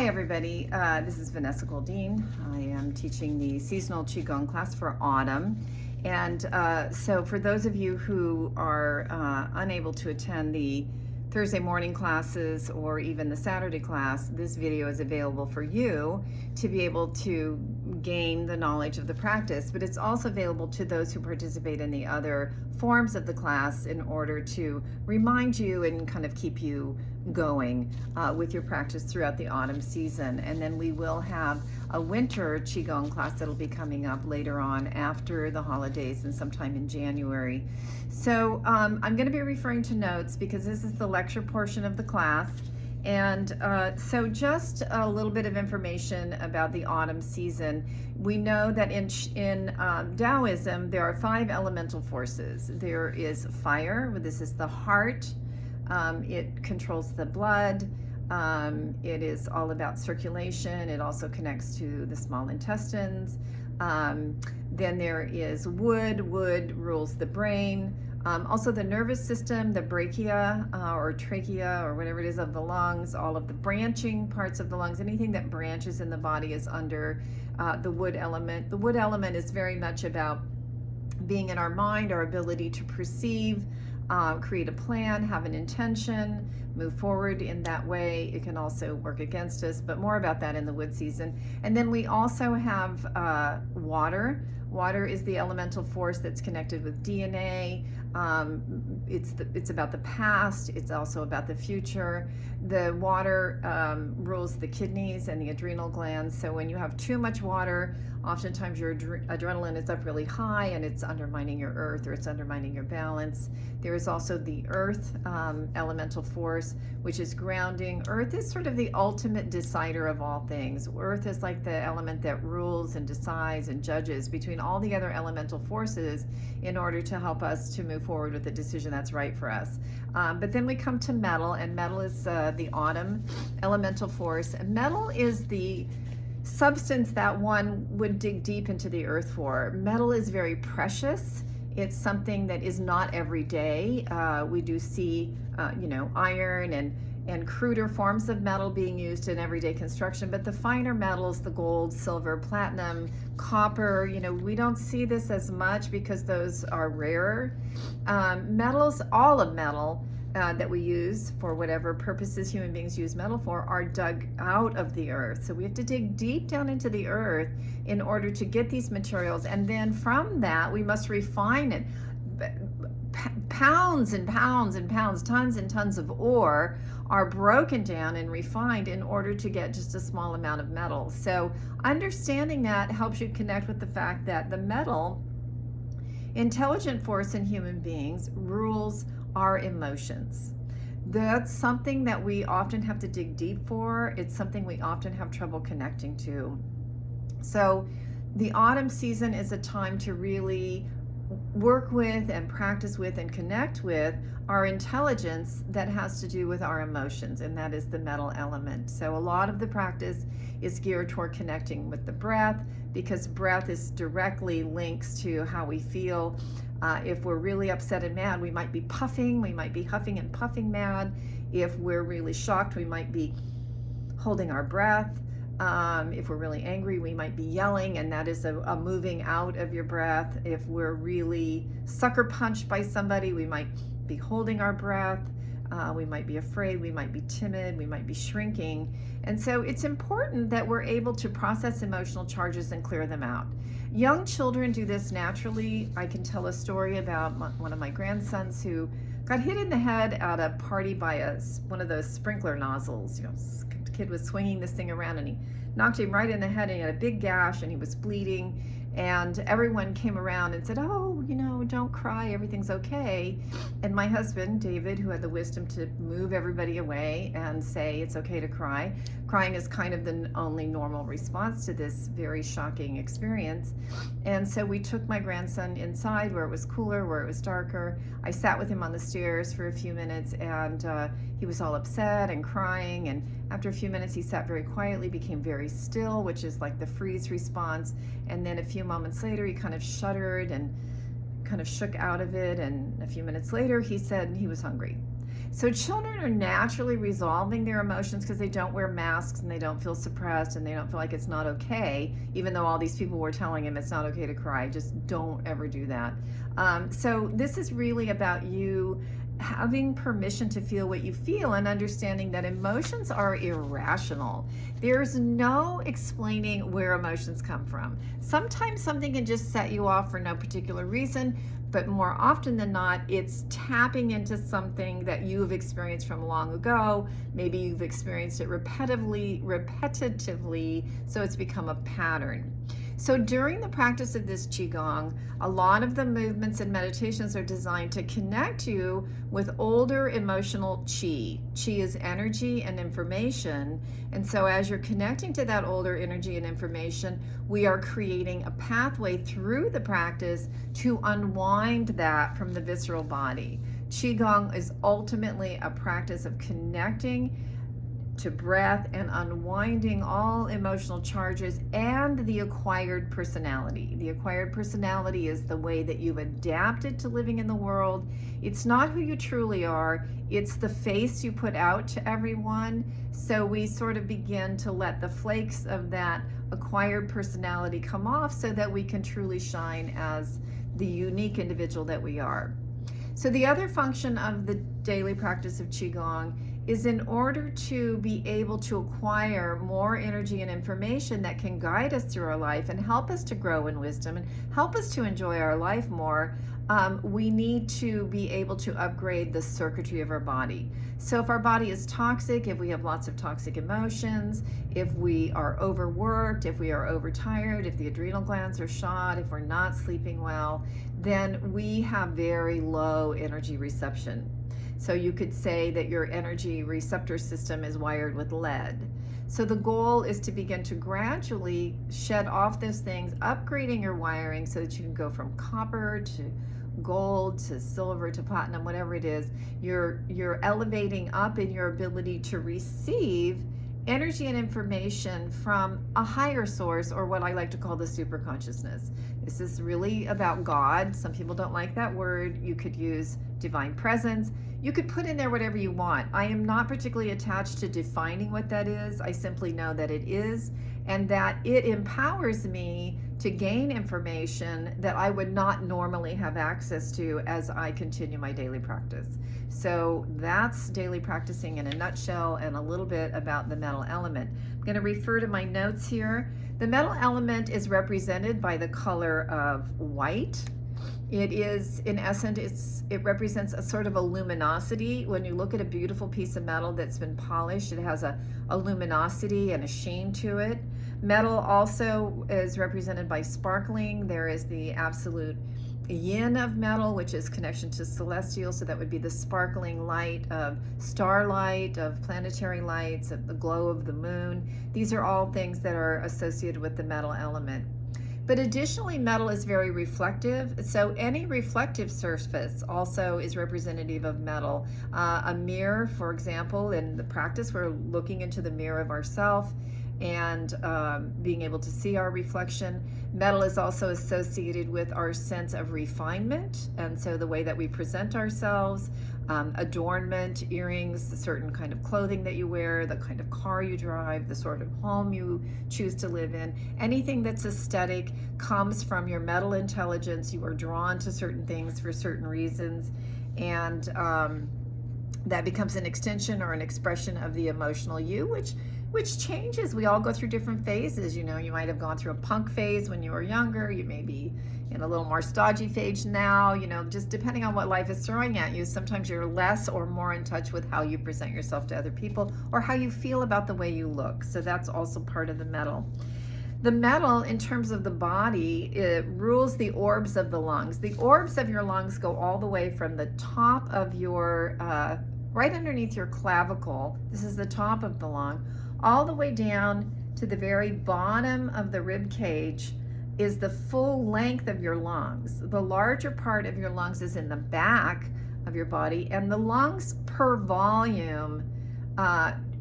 Hi everybody, this is Vanessa Goldine. I am teaching the Seasonal Qigong class for Autumn. And so for those of you who are unable to attend the Thursday morning classes or even the Saturday class, this video is available for you to be able to gain the knowledge of the practice, but it's also available to those who participate in the other forms of the class in order to remind you and kind of keep you going with your practice throughout the autumn season. And then we will have a winter Qigong class that'll be coming up later on after the holidays and sometime in January. So I'm going to be referring to notes because this is the lecture portion of the class. And so just a little bit of information about the autumn season. We know that in Taoism, there are 5 elemental forces. There is fire, this is the heart. It controls the blood. It is all about circulation. It also connects to the small intestines. Then there is wood. Wood rules the brain. Also the nervous system, the brachia or trachea or whatever it is of the lungs, all of the branching parts of the lungs, anything that branches in the body is under the wood element. The wood element is very much about being in our mind, our ability to perceive, create a plan, have an intention, move forward in that way. It can also work against us, but more about that in the wood season. And then we also have water. Water is the elemental force that's connected with DNA. It's about the past. It's also about the future. The water rules the kidneys and the adrenal glands. So when you have too much water, oftentimes your adrenaline is up really high and it's undermining your earth, or it's undermining your balance. There is also the earth elemental force, which is grounding. Earth is sort of the ultimate decider of all things. Earth is like the element that rules and decides and judges between all the other elemental forces in order to help us to move forward with the decision that's right for us. But then we come to metal, and metal is the autumn elemental force. And metal is the substance that one would dig deep into the earth for. Metal is very precious. It's something that is not every day. We do see, iron and cruder forms of metal being used in everyday construction, but the finer metals, the gold, silver, platinum, copper, we don't see this as much because those are rarer. Metals, all of metal that we use for whatever purposes human beings use metal for, are dug out of the earth. So we have to dig deep down into the earth in order to get these materials, and then from that we must refine it. Pounds and pounds and pounds, tons and tons of ore are broken down and refined in order to get just a small amount of metal. So understanding that helps you connect with the fact that the metal intelligent force in human beings rules our emotions. That's something that we often have to dig deep for. It's something we often have trouble connecting to. So the autumn season is a time to really work with and practice with and connect with our intelligence that has to do with our emotions, and that is the metal element. So a lot of the practice is geared toward connecting with the breath, because breath is directly links to how we feel. If we're really upset and mad, we might be puffing, we might be huffing and puffing mad. If we're really shocked, we might be holding our breath. If we're really angry, we might be yelling, and that is a moving out of your breath. If we're really sucker punched by somebody, we might be holding our breath. We might be afraid, we might be timid, we might be shrinking. And so it's important that we're able to process emotional charges and clear them out. Young children do this naturally. I can tell a story about one of my grandsons who got hit in the head at a party by one of those sprinkler nozzles. The kid was swinging this thing around and he knocked him right in the head, and he had a big gash and he was bleeding. And everyone came around and said, "Oh, don't cry, everything's okay." And my husband, David, who had the wisdom to move everybody away and say it's okay to cry. Crying is kind of the only normal response to this very shocking experience. And so we took my grandson inside where it was cooler, where it was darker. I sat with him on the stairs for a few minutes, and he was all upset and crying. And after a few minutes, he sat very quietly, became very still, which is like the freeze response. And then a few moments later, he kind of shuddered and kind of shook out of it. And a few minutes later, he said he was hungry. So children are naturally resolving their emotions because they don't wear masks and they don't feel suppressed and they don't feel like it's not okay, even though all these people were telling him it's not okay to cry. Just don't ever do that. So this is really about you having permission to feel what you feel and understanding that emotions are irrational. There's no explaining where emotions come from. Sometimes something can just set you off for no particular reason, but more often than not, it's tapping into something that you've experienced from long ago. Maybe you've experienced it repetitively, so it's become a pattern. So during the practice of this Qigong, a lot of the movements and meditations are designed to connect you with older emotional Qi. Qi is energy and information. And so as you're connecting to that older energy and information, we are creating a pathway through the practice to unwind that from the visceral body. Qigong is ultimately a practice of connecting to breath and unwinding all emotional charges and the acquired personality. The acquired personality is the way that you've adapted to living in the world. It's not who you truly are, it's the face you put out to everyone. So we sort of begin to let the flakes of that acquired personality come off so that we can truly shine as the unique individual that we are. So the other function of the daily practice of Qigong is in order to be able to acquire more energy and information that can guide us through our life and help us to grow in wisdom and help us to enjoy our life more, we need to be able to upgrade the circuitry of our body. So if our body is toxic, if we have lots of toxic emotions, if we are overworked, if we are overtired, if the adrenal glands are shot, if we're not sleeping well, then we have very low energy reception. So you could say that your energy receptor system is wired with lead. So the goal is to begin to gradually shed off those things, upgrading your wiring so that you can go from copper to gold to silver to platinum, whatever it is. You're elevating up in your ability to receive energy and information from a higher source, or what I like to call the super consciousness. This is really about God. Some people don't like that word. You could use divine presence. You could put in there whatever you want. I am not particularly attached to defining what that is. I simply know that it is, and that it empowers me to gain information that I would not normally have access to as I continue my daily practice. So that's daily practicing in a nutshell, and a little bit about the metal element. I'm going to refer to my notes here. The metal element is represented by the color of white. It is, in essence, it represents a sort of a luminosity. When you look at a beautiful piece of metal that's been polished, it has a luminosity and a sheen to it. Metal also is represented by sparkling. There is the absolute yin of metal, which is connection to celestial, so that would be the sparkling light of starlight, of planetary lights, of the glow of the moon. These are all things that are associated with the metal element. But additionally, metal is very reflective, so any reflective surface also is representative of metal. A mirror, for example, in the practice, we're looking into the mirror of ourself and being able to see our reflection. Metal is also associated with our sense of refinement, and so the way that we present ourselves, adornment, earrings, the certain kind of clothing that you wear, the kind of car you drive, the sort of home you choose to live in. Anything that's aesthetic comes from your metal intelligence. You are drawn to certain things for certain reasons, and that becomes an extension or an expression of the emotional you, which changes. We all go through different phases. You know, you might have gone through a punk phase when you were younger. You may be in a little more stodgy phase now, you know, just depending on what life is throwing at you. Sometimes you're less or more in touch with how you present yourself to other people or how you feel about the way you look. So that's also part of the metal. The metal, in terms of the body, it rules the orbs of the lungs. The orbs of your lungs go all the way from the top of your, right underneath your clavicle. This is the top of the lung, all the way down to the very bottom of the rib cage is the full length of your lungs. The larger part of your lungs is in the back of your body, and the lungs per volume,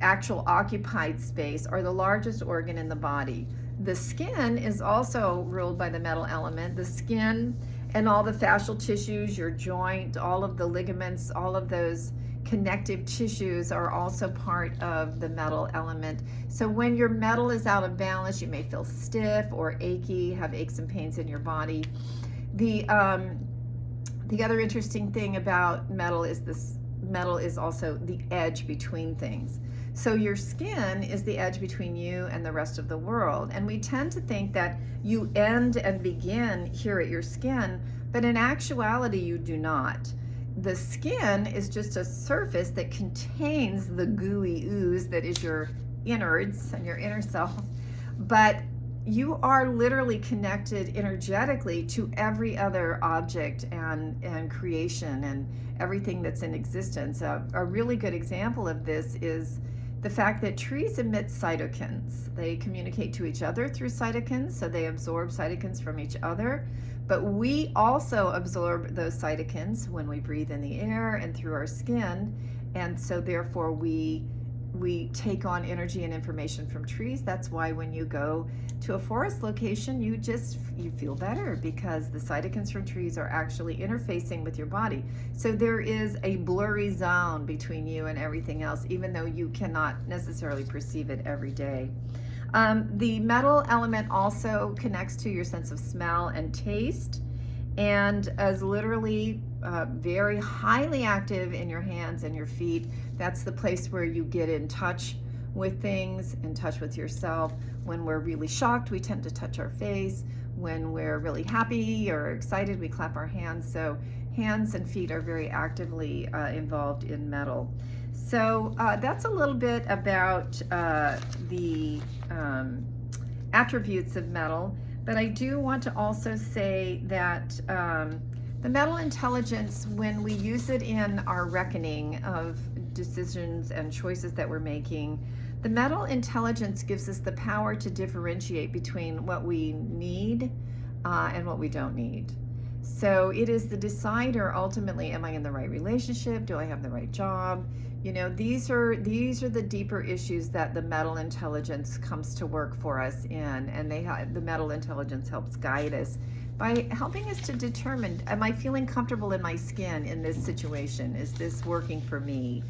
actual occupied space, are the largest organ in the body. The skin is also ruled by the metal element. The skin and all the fascial tissues, your joint, all of the ligaments, all of those connective tissues are also part of the metal element. So when your metal is out of balance, you may feel stiff or achy, have aches and pains in your body. The other interesting thing about metal is also the edge between things. So your skin is the edge between you and the rest of the world. And we tend to think that you end and begin here at your skin, but in actuality, you do not. The skin is just a surface that contains the gooey ooze that is your innards and your inner self. But you are literally connected energetically to every other object and creation and everything that's in existence. A really good example of this is the fact that trees emit cytokines. They communicate to each other through cytokines, so they absorb cytokines from each other. But we also absorb those cytokines when we breathe in the air and through our skin. And so therefore we take on energy and information from trees. That's why when you go to a forest location, you feel better, because the cytokines from trees are actually interfacing with your body. So there is a blurry zone between you and everything else, even though you cannot necessarily perceive it every day. The metal element also connects to your sense of smell and taste, and is literally very highly active in your hands and your feet. That's the place where you get in touch with things, in touch with yourself. When we're really shocked, we tend to touch our face. When we're really happy or excited, we clap our hands. So hands and feet are very actively involved in metal. So that's a little bit about the attributes of metal. But I do want to also say that the metal intelligence, when we use it in our reckoning of decisions and choices that we're making, the metal intelligence gives us the power to differentiate between what we need and what we don't need. So it is the decider ultimately, am I in the right relationship? Do I have the right job? You know, these are the deeper issues that the metal intelligence comes to work for us in, and the metal intelligence helps guide us by helping us to determine, am I feeling comfortable in my skin in this situation? Is this working for me?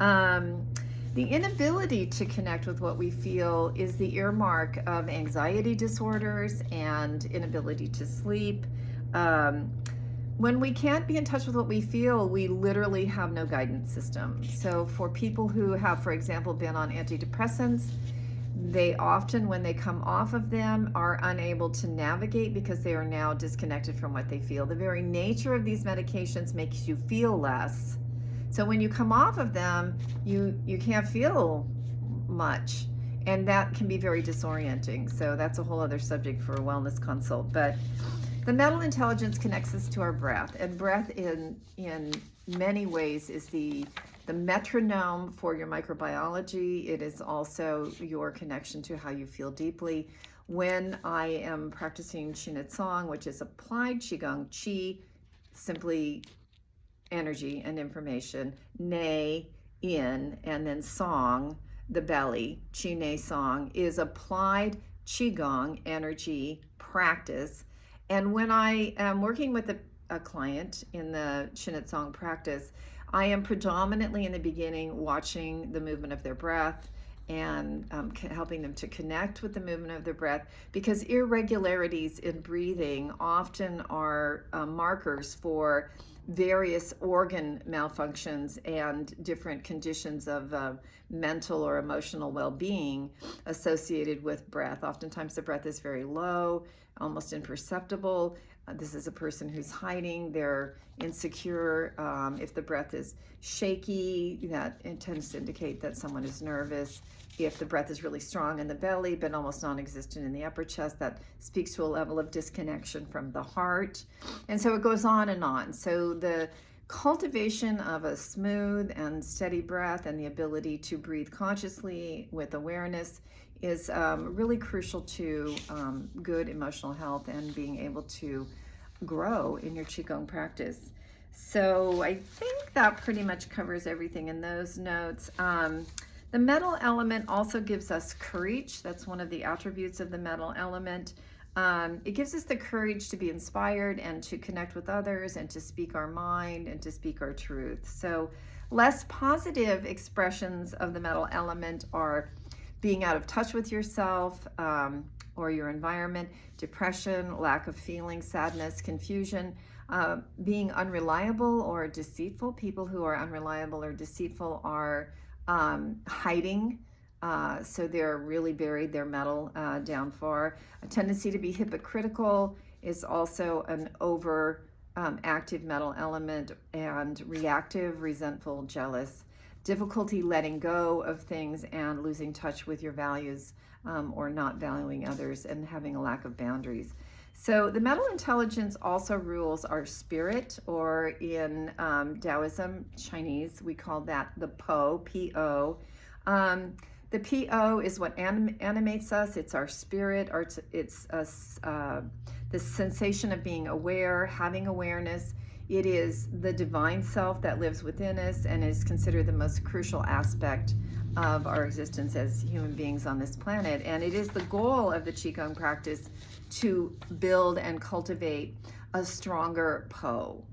The inability to connect with what we feel is the earmark of anxiety disorders and inability to sleep. When we can't be in touch with what we feel, we literally have no guidance system. So for people who have, for example, been on antidepressants, they often, when they come off of them, are unable to navigate because they are now disconnected from what they feel. The very nature of these medications makes you feel less. So when you come off of them, you can't feel much, and that can be very disorienting. So that's a whole other subject for a wellness consult. But the metal intelligence connects us to our breath, and breath in many ways is the metronome for your microbiology. It is also your connection to how you feel deeply. When I am practicing Qigong, which is applied Qigong, Qi, simply energy and information, Ne, in, and then Song, the belly, Qi Ne Song, is applied Qigong energy practice. And when I am working with a client in the Qigong practice, I am predominantly in the beginning watching the movement of their breath and helping them to connect with the movement of their breath, because irregularities in breathing often are markers for various organ malfunctions and different conditions of mental or emotional well-being associated with breath. Oftentimes the breath is very low, almost imperceptible. This is a person who's hiding, they're insecure. If the breath is shaky, that tends to indicate that someone is nervous. If the breath is really strong in the belly but almost non-existent in the upper chest, that speaks to a level of disconnection from the heart. And so it goes on and on. So the cultivation of a smooth and steady breath and the ability to breathe consciously with awareness is really crucial to good emotional health and being able to grow in your Qigong practice. So I think that pretty much covers everything in those notes. The metal element also gives us courage. That's one of the attributes of the metal element. It gives us the courage to be inspired and to connect with others and to speak our mind and to speak our truth. So less positive expressions of the metal element are being out of touch with yourself or your environment, depression, lack of feeling, sadness, confusion, being unreliable or deceitful. People who are unreliable or deceitful are hiding. So they're really buried their metal down far. A tendency to be hypocritical is also an over active metal element, and reactive, resentful, jealous. Difficulty letting go of things and losing touch with your values, or not valuing others and having a lack of boundaries. So the metal intelligence also rules our spirit, or in Taoism, Chinese, we call that the Po, P-O. The PO is what animates us. It's our spirit, or it's us, the sensation of being aware, having awareness. It is the divine self that lives within us and is considered the most crucial aspect of our existence as human beings on this planet. And it is the goal of the Qigong practice to build and cultivate a stronger Po.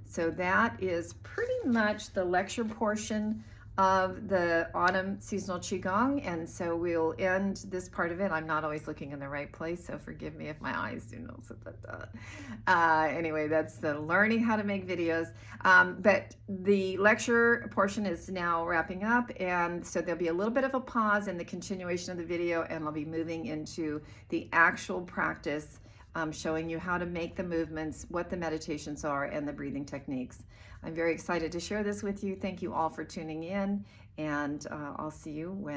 So that is pretty much the lecture portion of the Autumn Seasonal Qigong, and so we'll end this part of it. I'm not always looking in the right place, so forgive me if my eyes do not sit that. Anyway, that's the learning how to make videos. But the lecture portion is now wrapping up, and so there'll be a little bit of a pause in the continuation of the video, and I'll be moving into the actual practice, showing you how to make the movements, what the meditations are, and the breathing techniques. I'm very excited to share this with you. Thank you all for tuning in, and I'll see you when